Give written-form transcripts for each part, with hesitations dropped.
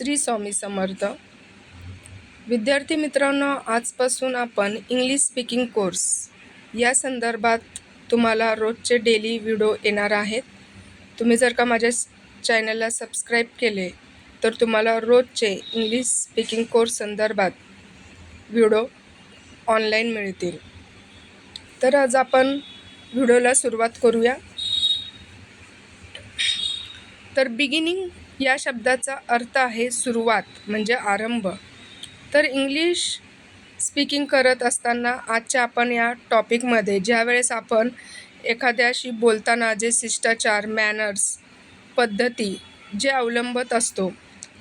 श्री स्वामी समर्थ. विद्यार्थी मित्रांनो, आजपासून आपण इंग्लिश स्पीकिंग कोर्स या संदर्भात तुम्हाला रोजचे डेली व्हिडिओ येणार आहेत. तुम्ही जर का माझ्या चॅनलला सबस्क्राईब केले तर तुम्हाला रोजचे इंग्लिश स्पीकिंग कोर्स संदर्भात व्हिडिओ ऑनलाईन मिळतील. तर आज आपण व्हिडिओला सुरुवात करूया. तर बिगिनिंग या शब्दाचा अर्थ आहे सुरुवात म्हणजे आरंभ. तर इंग्लिश स्पीकिंग करत असताना आजच्या आपण या टॉपिकमध्ये ज्यावेळेस आपण एखाद्याशी बोलताना जे शिष्टाचार, मॅनर्स, पद्धती जे अवलंबत असतो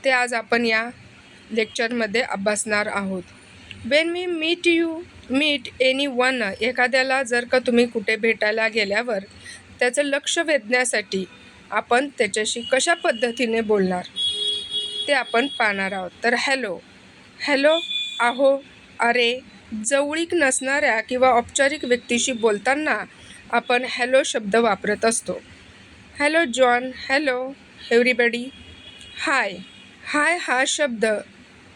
ते आज आपण या लेक्चरमध्ये अभ्यासणार आहोत. When we meet anyone, एखाद्याला जर का तुम्ही कुठे भेटायला गेल्यावर त्याचं लक्ष वेधण्यासाठी आपण त्याच्याशी कशा पद्धतीने बोलणार ते आपण पाहणार आहोत. तर हॅलो, आहो, अरे, जवळीक नसणाऱ्या किंवा औपचारिक व्यक्तीशी बोलताना आपण हॅलो शब्द वापरत असतो. Hello John, hello everybody. Hi हा शब्द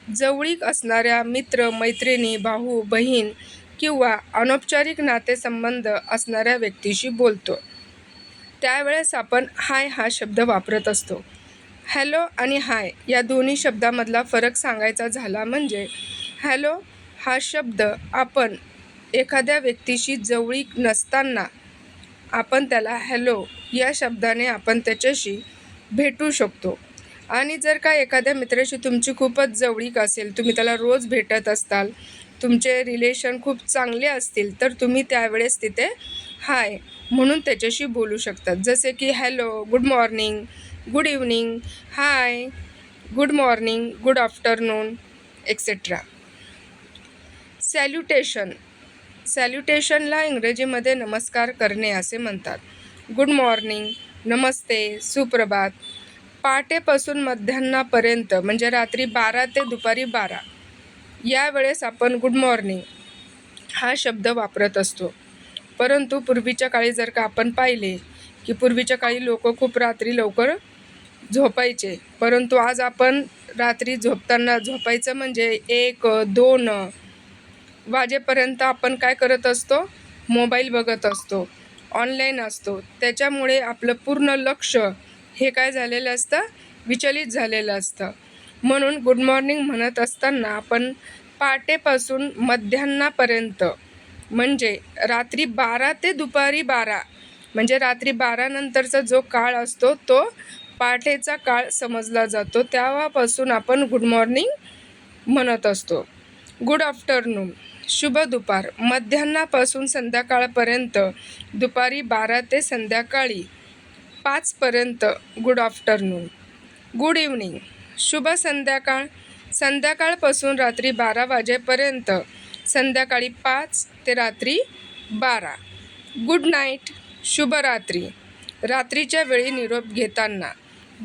जवळीक असणाऱ्या मित्र, मैत्रिणी, भाऊ, बहीण किंवा अनौपचारिक नातेसंबंध असणाऱ्या व्यक्तीशी बोलतो त्यावेळेस आपण हाय हा शब्द वापरत असतो. हॅलो आणि हाय या दोन्ही शब्दामधला फरक सांगायचा झाला म्हणजे हॅलो हा शब्द आपण एखाद्या व्यक्तीशी जवळीक नसताना आपण त्याला हॅलो या शब्दाने आपण त्याच्याशी भेटू शकतो. आणि जर का एखाद्या मित्राशी तुमची खूपच जवळीक असेल, तुम्ही त्याला रोज भेटत असताल, तुमचे रिलेशन खूप चांगले असतील तर तुम्ही त्यावेळेस तिथे हाय म्हणून त्याच्याशी बोलू शकतात. जसे की hello, good morning, good evening, hi, good morning, good afternoon etcetera. सॅल्युटेशनला इंग्रजीमध्ये नमस्कार करणे असे म्हणतात. गुड मॉर्निंग, नमस्ते, सुप्रभात. पहाटेपासून मध्यान्हापर्यंत म्हणजे रात्री 12 ते दुपारी 12 या वेळेस आपण गुड मॉर्निंग हा शब्द वापरत असतो. परंतु पूर्वीच्या काळी जर का आपण पाहिले की पूर्वीच्या काळी लोक खूप रात्री लवकर झोपायचे, परंतु आज आपण रात्री झोपायचं म्हणजे 1-2 वाजेपर्यंत आपण काय करत असतो, मोबाईल बघत असतो, ऑनलाईन असतो. त्याच्यामुळे आपलं पूर्ण लक्ष हे काय झालेलं असतं, विचलित झालेलं असतं. म्हणून गुड मॉर्निंग म्हणत असताना आपण पहाटेपासून मध्यान्हापर्यंत म्हणजे रात्री 12 ते दुपारी 12 म्हणजे रात्री 12 नंतरचा जो काळ असतो तो पहाटेचा काळ समजला जातो. तेव्हापासून आपण गुड मॉर्निंग म्हणत असतो. गुड आफ्टरनून, शुभ दुपार. मध्यान्हापासून संध्याकाळपर्यंत, दुपारी 12 ते संध्याकाळी 5 पर्यंत गुड आफ्टरनून. गुड इव्हनिंग, शुभ संध्याकाळ. संध्याकाळपासून रात्री 12 वाजेपर्यंत, संध्याकाळी 5 ते रात्री 12. गुड नाईट, शुभरात्री. रात्रीच्या वेळी निरोप घेताना.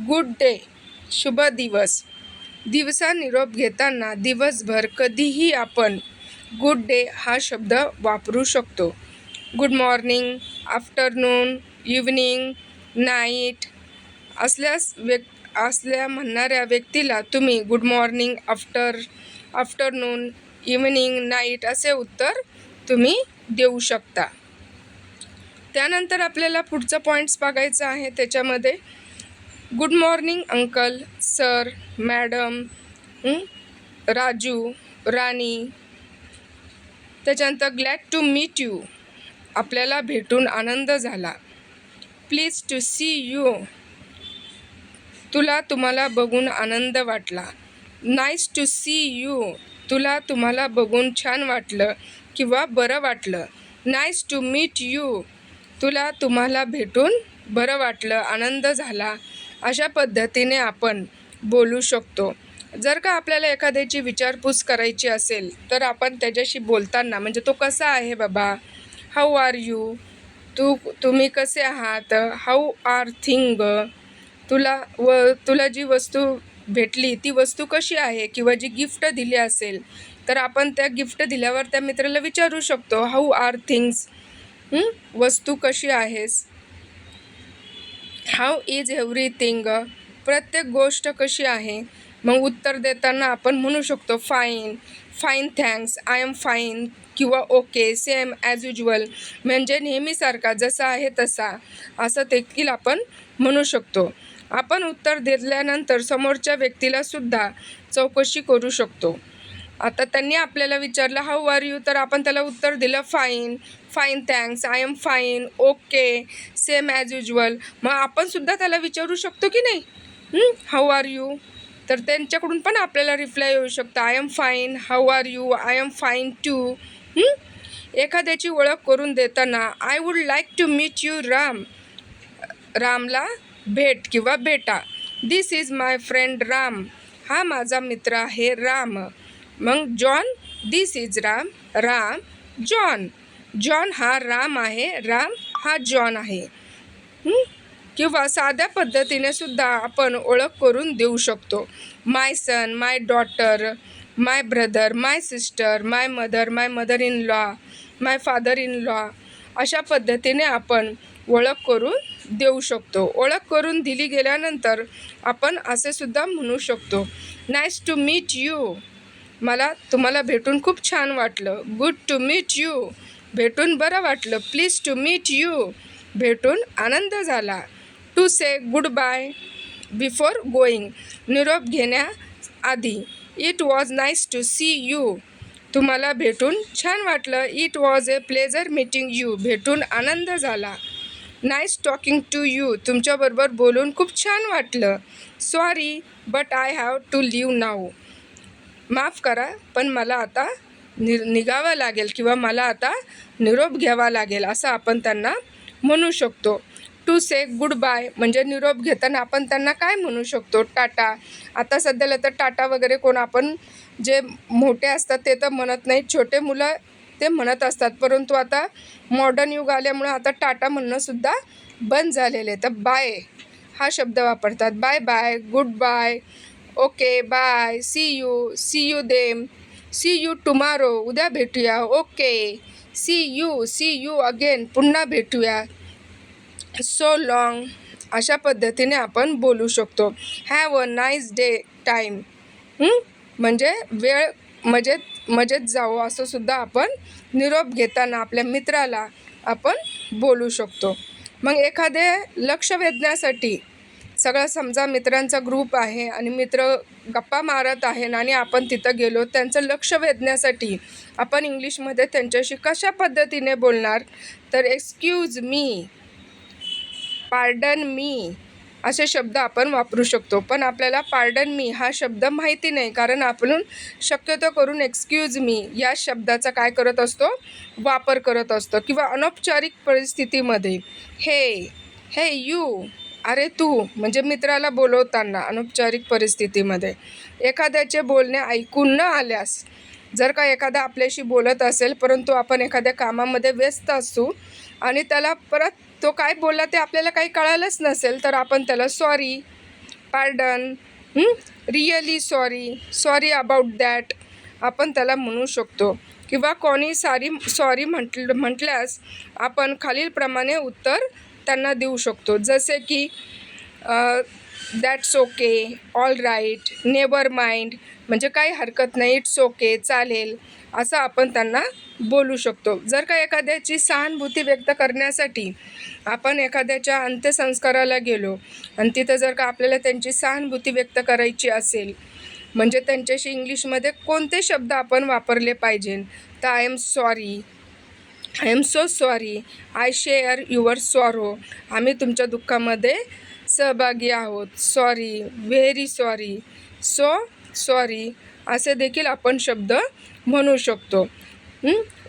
गुड डे, शुभ दिवस. दिवसा निरोप घेताना दिवसभर कधीही आपण गुड डे हा शब्द वापरू शकतो. Good morning, afternoon, evening, night असल्या म्हणणाऱ्या व्यक्तीला तुम्ही good morning, afternoon, evening, night असे उत्तर तुम्ही देऊ शकता. त्यानंतर आपल्याला पुढचं पॉईंट्स बघायचं आहे. त्याच्यामध्ये good morning uncle, sir, madam, Raju, Rani. त्याच्यानंतर ग्लॅड टू मीट यू, आपल्याला भेटून आनंद झाला. प्लीज टू सी यू, तुम्हाला बघून आनंद वाटला. नाईस टू सी यू, तुम्हाला बघून छान वाटलं किंवा बरं वाटलं. नाईस टू मीट यू, तुम्हाला भेटून बरं वाटलं, आनंद झाला. अशा पद्धतीने आपण बोलू शकतो. जर का आपल्याला एखाद्याची विचारपूस करायची असेल तर आपण त्याच्याशी बोलताना म्हणजे तो कसा आहे बाबा, हाऊ आर यू, तुम्ही कसे आहात, हाऊ आर थिंग, तुला जी वस्तू भेटली ती वस्तू कशी आहे किंवा जी गिफ्ट दिली असेल तर आपण त्या गिफ्ट दिल्यावर त्या मित्राला विचारू शकतो हाऊ आर थिंग्स, वस्तू कशी आहेस. हाऊ इज एव्हरीथिंग, प्रत्येक गोष्ट कशी आहे. मग उत्तर देताना आपण म्हणू शकतो fine, fine thanks, I am fine किंवा ओके, सेम ॲज युज्युअल म्हणजे नेहमीसारखा, जसा आहे तसा, असं देखील आपण म्हणू शकतो. आपण उत्तर दिल्यानंतर समोरच्या व्यक्तीलासुद्धा चौकशी करू शकतो. आता त्यांनी आपल्याला विचारलं हाऊ आर यू, तर आपण त्याला उत्तर दिलं fine, fine thanks, I am fine, okay, same as usual. मग आपणसुद्धा त्याला विचारू शकतो की नाही, हाऊ आर यू, तर त्यांच्याकडून पण आपल्याला रिप्लाय येऊ शकतो I am fine, how are you, I am fine too. एखाद्याची ओळख करून देताना I would like to meet you Ram, रामला भेट किंवा बेटा. This is my friend Ram, हा माझा मित्र आहे राम. मग John, this is Ram, Ram John, John हा राम आहे, राम हा जॉन आहे. किंवा साध्या पद्धतीने सुद्धा आपण ओळख करून देऊ शकतो. My son, my daughter, my brother, my sister, my mother in law, my father in law. अशा पद्धतीने आपण ओळख करून देऊ शकतो. ओळख करून दिली गेल्यानंतर आपण असे सुद्धा म्हणू शकतो नाईस टू मीट यू, मला तुम्हाला भेटून खूप छान वाटलं. गुड टू मीट यू, भेटून बरं वाटलं. प्लीज टू मीट यू, भेटून आनंद झाला. To say good bye before going, निरोप घेण्याआधी. It was nice to see you, तुम्हाला भेटून छान वाटलं. It was a pleasure meeting you, भेटून आनंद झाला. नाईस टॉकिंग टू यू, तुमच्याबरोबर बोलून खूप छान वाटलं. Sorry but I have to leave now, माफ करा पण मला आता निघावं लागेल किंवा मला आता निरोप घ्यावा लागेल, असं आपण त्यांना म्हणू शकतो. टू से गुड बाय म्हणजे निरोप घेताना आपण त्यांना काय म्हणू शकतो, टाटा. आता सध्याला तर टाटा वगैरे कोण आपण जे मोठे असतात ते तर म्हणत नाहीत, छोटे मुलं ते म्हणत असतात. परंतु आता मॉडर्न युग आल्यामुळं आता टाटा म्हणणंसुद्धा बंद झालेलं आहे. तर बाय हा शब्द वापरतात. Bye bye, good bye, okay bye, see you them, see you tomorrow, उद्या भेटूया, ओके, सी यू अगेन, पुन्हा भेटूया, सो लॉंग. अशा पद्धतीने आपण बोलू शकतो. Have a nice day time, म्हणजे वेळ मजेत जावो असं सुद्धा आपण निरोप घेताना आपल्या मित्राला आपण बोलू शकतो. मग एखादे लक्ष वेधण्यासाठी सगळं समजा मित्रांचा ग्रुप आहे आणि मित्र गप्पा मारत आहे आणि आपण तिथं गेलो, त्यांचं लक्ष वेधण्यासाठी आपण इंग्लिशमध्ये त्यांच्याशी कशा पद्धतीने बोलणार, तर एक्सक्यूज मी, पार्डन मी असे शब्द आपण वापरू शकतो. पण आपल्याला पार्डन मी हा शब्द माहिती नाही, कारण आपण शक्यतो करून एक्सक्यूज मी या शब्दाचा काय करत असतो, वापर करत असतो. किंवा अनौपचारिक परिस्थितीमध्ये हे यू, अरे तू, म्हणजे मित्राला बोलवताना अनौपचारिक परिस्थितीमध्ये एखाद्याचे बोलणे ऐकून न आल्यास, जर का एखादा आपल्याशी बोलत असेल परंतु आपण एखाद्या कामामध्ये व्यस्त असू आणि त्याला परत तो काय बोलला ते आपल्याला काही कळालंच नसेल, तर आपण त्याला sorry, pardon, really sorry, sorry about that आपण त्याला म्हणू शकतो. किंवा कोणी सॉरी म्हटल्यास आपण खालीलप्रमाणे उत्तर त्यांना देऊ शकतो. जसे की that's okay, all right, never mind म्हणजे काही हरकत नाही, इट्स ओके, चालेल, असं आपण त्यांना बोलू शकतो. जर का एखाद्याची सहानुभूती व्यक्त करण्यासाठी आपण एखाद्याच्या अंत्यसंस्काराला गेलो आणि तिथं जर का आपल्याला त्यांची सहानुभूती व्यक्त करायची असेल, म्हणजे त्यांच्याशी इंग्लिशमध्ये कोणते शब्द आपण वापरले पाहिजे, तर I am sorry, I am so sorry, I share your sorrow, आम्ही तुमच्या दुःखामध्ये सहभागी आहोत, sorry, very sorry, so sorry असे देखील आपण शब्द म्हणू शकतो.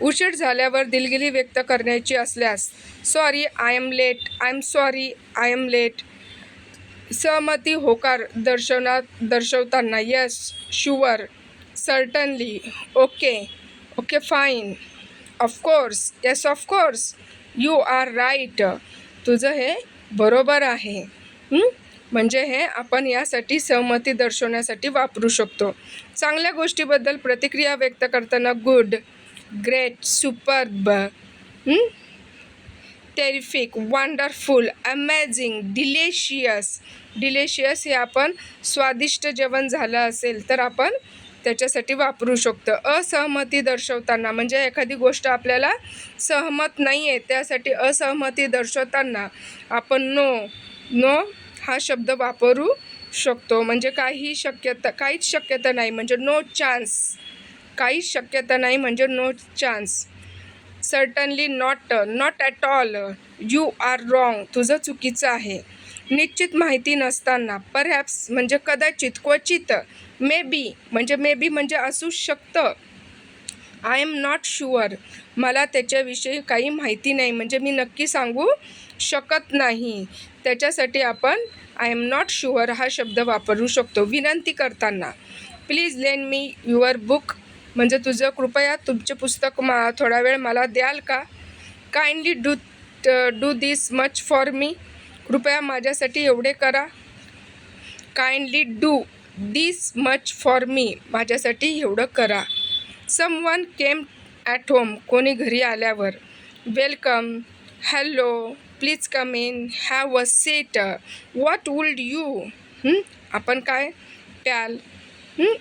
उशीर झाल्यावर दिलगिरी व्यक्त करण्याची असल्यास sorry I am late, I am sorry I am late. सहमती होकार दर्शवताना yes, sure, certainly, okay, okay fine, of course, yes of course, you are right, तुझं हे बरोबर आहे. म्हणजे हे आपण यासाठी सहमती दर्शवण्यासाठी वापरू शकतो. चांगल्या गोष्टीबद्दल प्रतिक्रिया व्यक्त करताना good, great, superb, terrific, wonderful, amazing, delicious, delicious हे आपण स्वादिष्ट जेवण झालं असेल तर आपण त्याच्यासाठी वापरू शकतो. असहमती दर्शवताना म्हणजे एखादी गोष्ट आपल्याला सहमत नाही आहे त्यासाठी असहमती दर्शवताना आपण नो हा शब्द वापरू शकतो. म्हणजे काहीच शक्यता नाही म्हणजे नो चान्स, काहीच शक्यता नाही म्हणजे no chance. Certainly not, not at all, you are wrong, तुझं चुकीचं आहे. निश्चित माहिती नसताना, परहॅप्स म्हणजे कदाचित, क्वचित, मे बी म्हणजे असू शकतं. आय एम नॉट शुअर, मला त्याच्याविषयी काही माहिती नाही म्हणजे मी नक्की सांगू शकत नाही. त्याच्यासाठी आपण आय एम नॉट शुअर हा शब्द वापरू शकतो. विनंती करताना, please lend me your book म्हणजे कृपया तुमचे पुस्तक थोडा वेळ मला द्याल का. Kindly do this much for me, कृपया माझ्यासाठी एवढे करा. Kindly do this much for me, माझ्यासाठी एवढं करा. समवन केम ॲट होम, कोणी घरी आल्यावर. Welcome, hello, please come in, have a seat, what would you, आपण काय प्याल,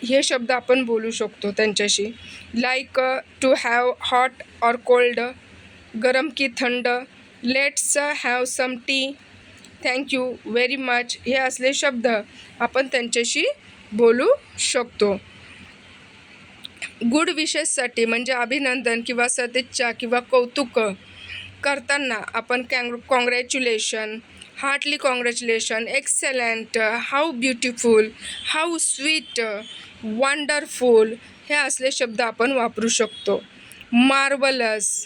हे शब्द आपण बोलू शकतो त्यांच्याशी. Like to have hot or cold, गरम की थंड. Let's have some tea, thank you very much, हे असले शब्द आपण त्यांच्याशी बोलू शकतो. गुड विशेससाठी म्हणजे अभिनंदन किंवा सदिच्छा किंवा कौतुक करताना आपण congratulation, heartily congratulation, excellent, how beautiful, how sweet, wonderful, हे असले शब्द आपण वापरू शकतो. मार्वलस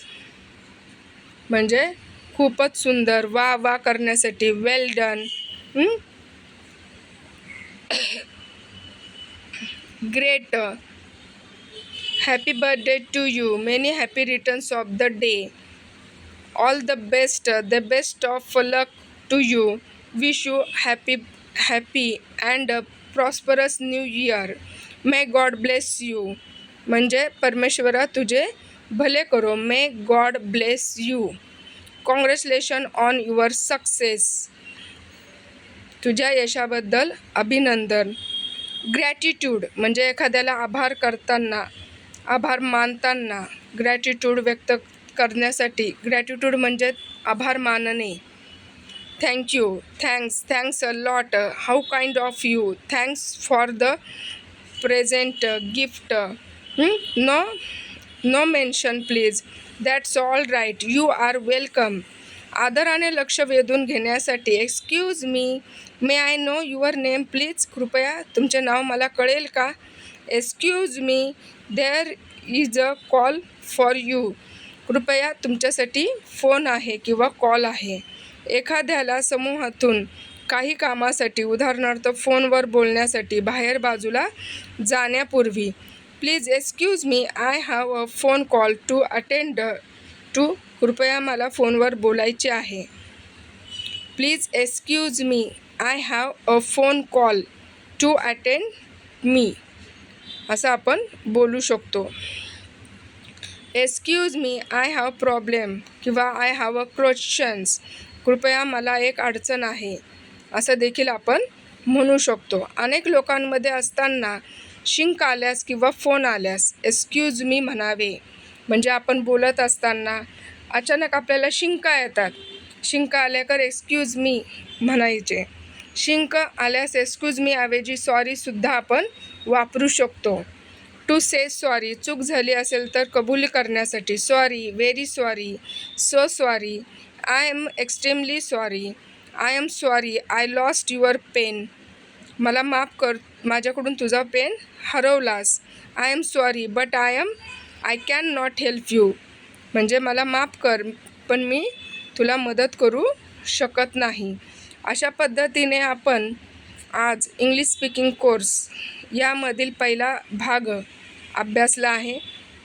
म्हणजे खूपच सुंदर, वा करण्यासाठी. Well done, great, happy birthday to you, many happy returns of the day, all the best of luck to you, wish you happy and prosperous new year, may God bless you म्हणजे परमेश्वरा तुझे भले करो, may God bless you. Congratulation on your success, तुझ्या यशाबद्दल अभिनंदन. Gratitude म्हणजे एखाद्याला आभार मानताना, ग्रॅटिट्यूड व्यक्त करण्यासाठी. ग्रॅटिट्यूड म्हणजे आभार मानणे. Thank you, thanks a lot, how kind of you, thanks for the present gift, no mention please, that's all right, you are welcome. आदराने लक्ष वेधून घेण्यासाठी. Excuse me, may I know your name please, कृपया तुमचे नाव मला कळेल का. Excuse me, there is a call for you, कृपया तुमच्यासाठी फोन आहे किंवा कॉल आहे. एखाद्याला समूहातून काही कामासाठी उदाहरणार्थ फोनवर बोलण्यासाठी बाहेर बाजूला जाण्यापूर्वी please excuse me, I have a phone call to attend to, कृपया मला फोनवर बोलायचे आहे. Please excuse me, I have a phone call to attend me, असं आपण बोलू शकतो. Excuse me, I have problem किंवा आय हॅव अ क्वेश्चन्स, कृपया मला एक अडचण आहे, असं देखील आपण म्हणू शकतो. अनेक लोकांमध्ये असताना शिंक आल्यास किंवा फोन आल्यास एक्सक्यूज मी म्हणावे. म्हणजे आपण बोलत असताना अचानक आपल्याला शिंका येतात, शिंका आल्यावर एक्सक्यूज मी म्हणायचे. शिंक आल्यास एक्सक्यूज मी ऐवजी सॉरीसुद्धा आपण वापरू शकतो. टू से सॉरी, चूक झाली असेल तर कबूल करण्यासाठी. Sorry, very sorry, so sorry, I am extremely sorry, I am sorry, I lost your pen, मला माफ कर, माझ्याकडून तुझा पेन हरवलास. I am sorry but I can not help you, म्हणजे मला माफ कर पण मी तुला मदत करू शकत नाही. अशा पद्धतीने आपण आज इंग्लिश स्पीकिंग कोर्स यामधील पहिला भाग अभ्यासला आहे.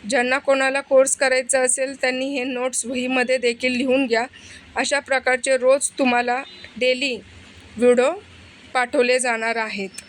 ज्यांना कोणाला कोर्स करायचा असेल त्यांनी हे नोट्स वहीमध्ये देखील लिहून घ्या. अशा प्रकारचे रोज तुम्हाला डेली व्हिडिओ पाठवले जाणार आहेत.